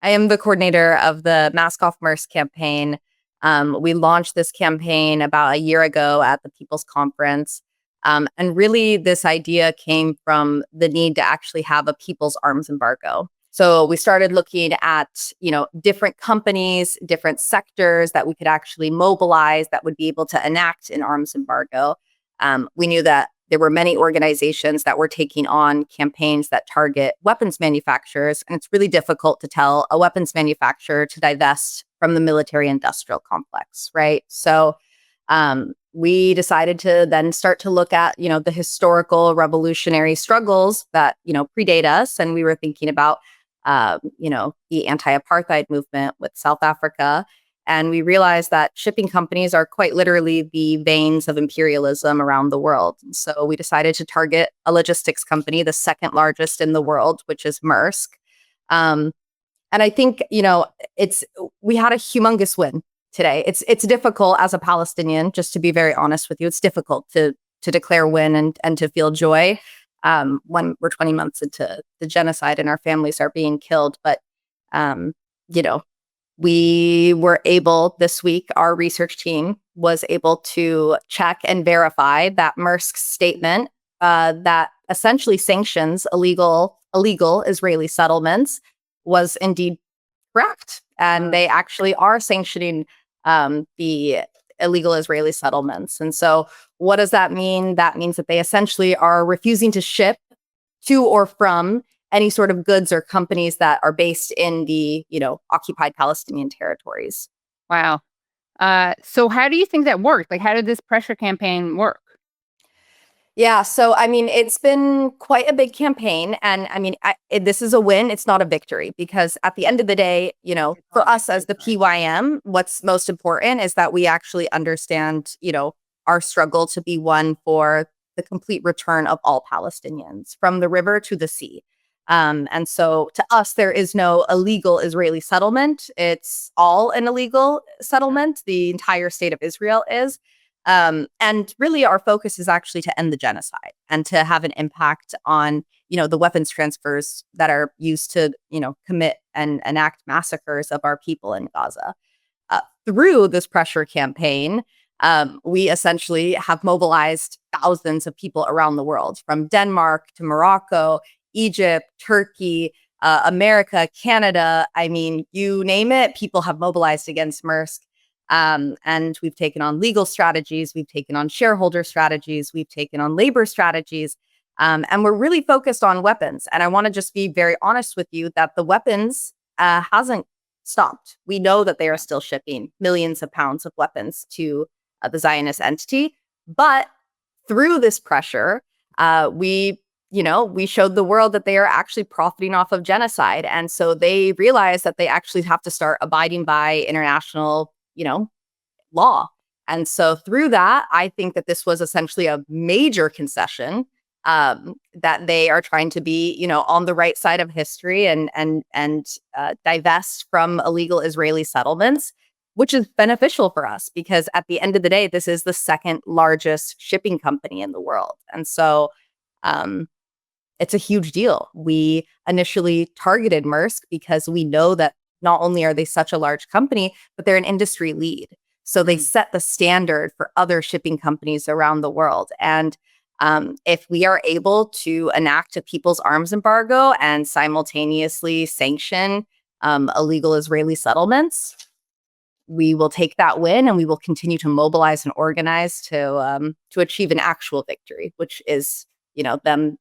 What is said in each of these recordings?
I am the coordinator of the Mask Off Maersk campaign. We launched this campaign about a year ago at the People's Conference. And really, this idea came from the need to actually have a people's arms embargo. So we started looking at, different companies, different sectors that we could actually mobilize that would be able to enact an arms embargo. We knew that there were many organizations that were taking on campaigns that target weapons manufacturers, and it's really difficult to tell a weapons manufacturer to divest from the military-industrial complex, right? So we decided to then start to look at, the historical revolutionary struggles that, predate us, and we were thinking about, the anti-apartheid movement with South Africa. And we realized that shipping companies are quite literally the veins of imperialism around the world. So we decided to target a logistics company, the second largest in the world, which is Maersk. And I think, we had a humongous win today. It's difficult as a Palestinian, just to be very honest with you, it's difficult to declare win and to feel joy when we're 20 months into the genocide and our families are being killed. But, we were able this week, our research team was able to check and verify that Maersk's statement that essentially sanctions illegal Israeli settlements was indeed correct. And they actually are sanctioning the illegal Israeli settlements. And so what does that mean? That means that they essentially are refusing to ship to or from any sort of goods or companies that are based in the, occupied Palestinian territories. Wow. So how do you think that worked? Like, how did this pressure campaign work? Yeah, so it's been quite a big campaign, and this is a win. It's not a victory, because at the end of the day, for us as the PYM, what's most important is that we actually understand, our struggle to be one for the complete return of all Palestinians from the river to the sea. And so to us, there is no illegal Israeli settlement. It's all an illegal settlement. The entire state of Israel is. And really, our focus is actually to end the genocide and to have an impact on, the weapons transfers that are used to, commit and enact massacres of our people in Gaza. Through this pressure campaign, we essentially have mobilized thousands of people around the world, from Denmark to Morocco, Egypt, Turkey, America, Canada. You name it, people have mobilized against Maersk. And we've taken on legal strategies, we've taken on shareholder strategies, we've taken on labor strategies, and we're really focused on weapons. And I want to just be very honest with you that the weapons hasn't stopped. We know that they are still shipping millions of pounds of weapons to the Zionist entity, but through this pressure, we showed the world that they are actually profiting off of genocide. And so they realize that they actually have to start abiding by international, law. And so through that, I think that this was essentially a major concession, that they are trying to be, on the right side of history and divest from illegal Israeli settlements, which is beneficial for us, because at the end of the day, this is the second largest shipping company in the world. And so it's a huge deal. We initially targeted Maersk because we know that not only are they such a large company, but they're an industry lead. So they set the standard for other shipping companies around the world. And if we are able to enact a people's arms embargo and simultaneously sanction illegal Israeli settlements, we will take that win and we will continue to mobilize and organize to achieve an actual victory, which is, them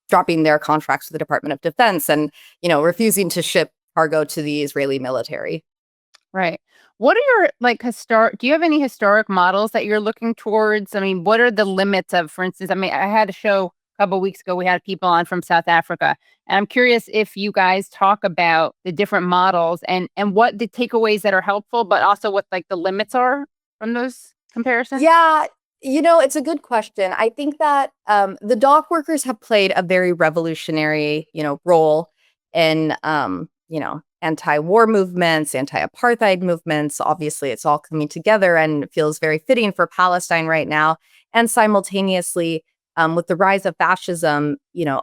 dropping their contracts with the Department of Defense and, refusing to ship cargo to the Israeli military. Right. What are your do you have any historic models that you're looking towards? What are the limits of, for instance, I had a show a couple of weeks ago, we had people on from South Africa, and I'm curious if you guys talk about the different models and what the takeaways that are helpful, but also what the limits are from those comparisons? Yeah, it's a good question. I think that the dock workers have played a very revolutionary, role in, anti-war movements, anti-apartheid movements. Obviously, it's all coming together and it feels very fitting for Palestine right now. And simultaneously, with the rise of fascism,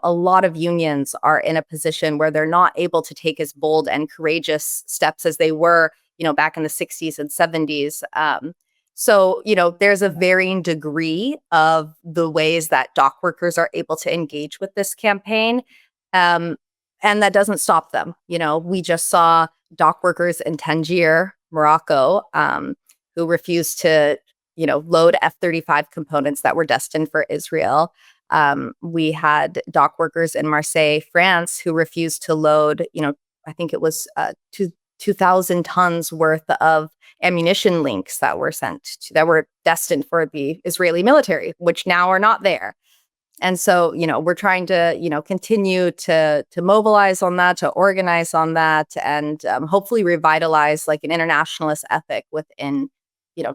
a lot of unions are in a position where they're not able to take as bold and courageous steps as they were, back in the 60s and 70s. So, there's a varying degree of the ways that dock workers are able to engage with this campaign. Um, and that doesn't stop them. We just saw dock workers in Tangier, Morocco, who refused to, load F-35 components that were destined for Israel. We had dock workers in Marseille, France, who refused to load, I think it was 2,000 tons worth of ammunition links that were destined for the Israeli military, which now are not there. And so, we're trying to, continue to mobilize on that, to organize on that, and hopefully revitalize like an internationalist ethic within,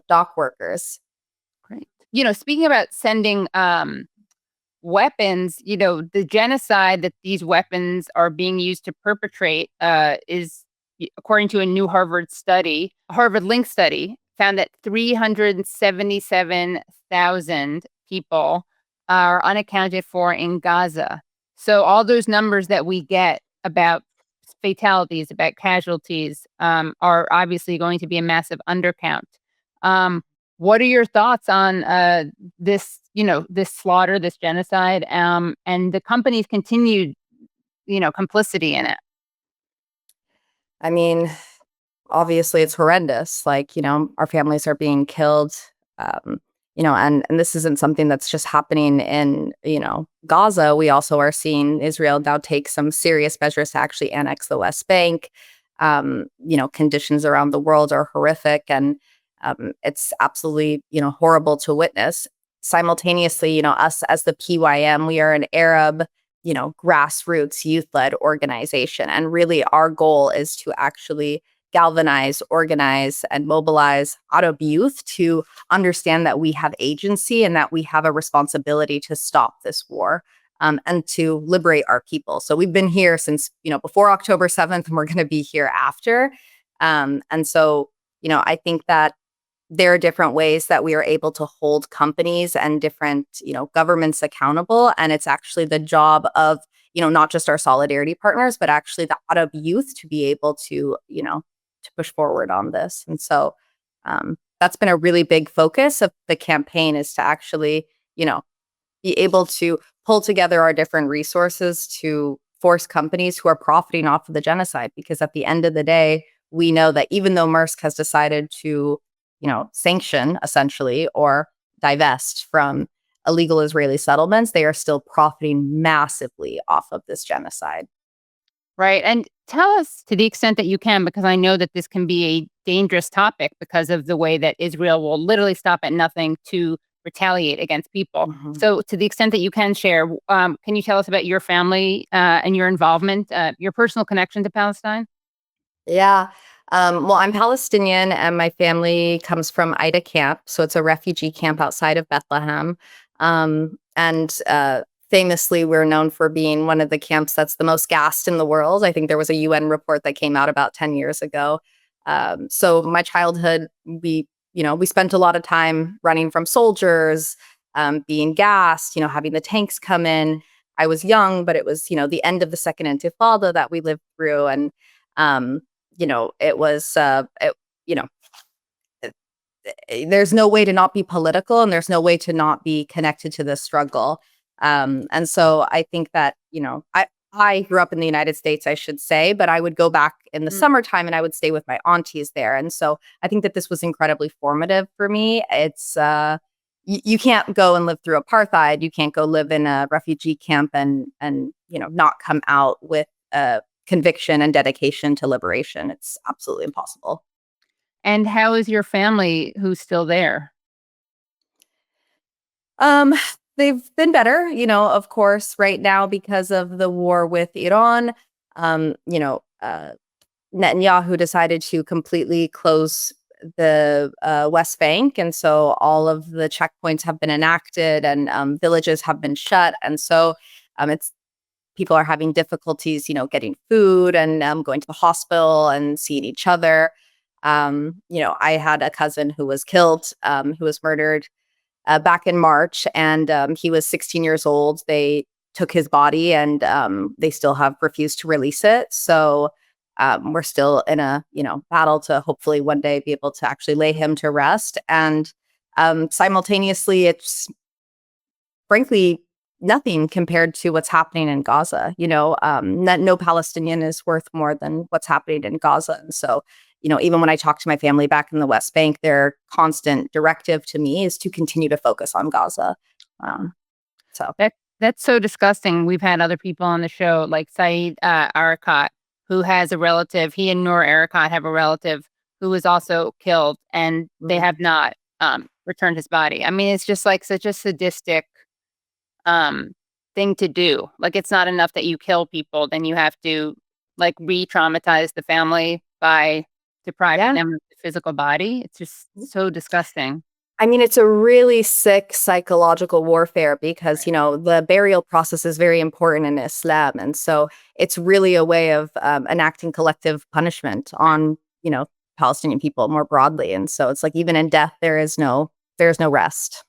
dock workers. Great. Speaking about sending weapons, the genocide that these weapons are being used to perpetrate is, according to a new Harvard Link study, found that 377,000 people are unaccounted for in Gaza. So all those numbers that we get about fatalities, about casualties, are obviously going to be a massive undercount. What are your thoughts on this slaughter, this genocide, and the company's continued, complicity in it? I mean, obviously it's horrendous. Like, our families are being killed. And this isn't something that's just happening in, Gaza. We also are seeing Israel now take some serious measures to actually annex the West Bank. Conditions around the world are horrific, and it's absolutely, horrible to witness. Simultaneously, us as the PYM, we are an Arab, grassroots youth-led organization. And really our goal is to actually galvanize, organize, and mobilize Arab youth to understand that we have agency and that we have a responsibility to stop this war, and to liberate our people. So we've been here since, before October 7th, and we're going to be here after. And so, I think that there are different ways that we are able to hold companies and different, governments accountable. And it's actually the job of, not just our solidarity partners, but actually the Arab youth to be able to, to push forward on this. And so that's been a really big focus of the campaign, is to actually, be able to pull together our different resources to force companies who are profiting off of the genocide. Because at the end of the day, we know that even though Maersk has decided to, sanction essentially or divest from illegal Israeli settlements, they are still profiting massively off of this genocide. Right. And tell us, to the extent that you can, because I know that this can be a dangerous topic because of the way that Israel will literally stop at nothing to retaliate against people. Mhm. So, to the extent that you can share, can you tell us about your family and your involvement, your personal connection to Palestine? Yeah. Well, I'm Palestinian and my family comes from Aida camp. So it's a refugee camp outside of Bethlehem. And famously, we're known for being one of the camps that's the most gassed in the world. I think there was a UN report that came out about 10 years ago. So my childhood, we spent a lot of time running from soldiers, being gassed, having the tanks come in. I was young, but it was, the end of the second intifada that we lived through. And, it was, you know, there's no way to not be political and there's no way to not be connected to this struggle. And so I think that, I grew up in the United States, I should say, but I would go back in the summertime and I would stay with my aunties there. And so I think that this was incredibly formative for me. It's, you can't go and live through apartheid. You can't go live in a refugee camp and not come out with conviction and dedication to liberation. It's absolutely impossible. And how is your family who's still there? Um, they've been better, of course, right now because of the war with Iran. Um, you know, uh, Netanyahu decided to completely close the West Bank. And so all of the checkpoints have been enacted and villages have been shut. And so it's people are having difficulties, getting food and going to the hospital and seeing each other. I had a cousin who was killed, who was murdered back in March, and he was 16 years old. They took his body, and they still have refused to release it. So we're still in a battle to hopefully one day be able to actually lay him to rest. And simultaneously, it's frankly nothing compared to what's happening in Gaza. No Palestinian is worth more than what's happening in Gaza. And so, even when I talk to my family back in the West Bank, their constant directive to me is to continue to focus on Gaza. So That's so disgusting. We've had other people on the show, like Saeed Arakat, who has a relative. He and Noor Arakat have a relative who was also killed, and they have not returned his body. I mean, it's just like such a sadistic thing to do. Like, it's not enough that you kill people, then you have to like re-traumatize the family by depriving them of the physical body. It's just so disgusting. I mean, it's a really sick psychological warfare because, the burial process is very important in Islam. And so it's really a way of enacting collective punishment on, Palestinian people more broadly. And so it's like, even in death, there's no rest.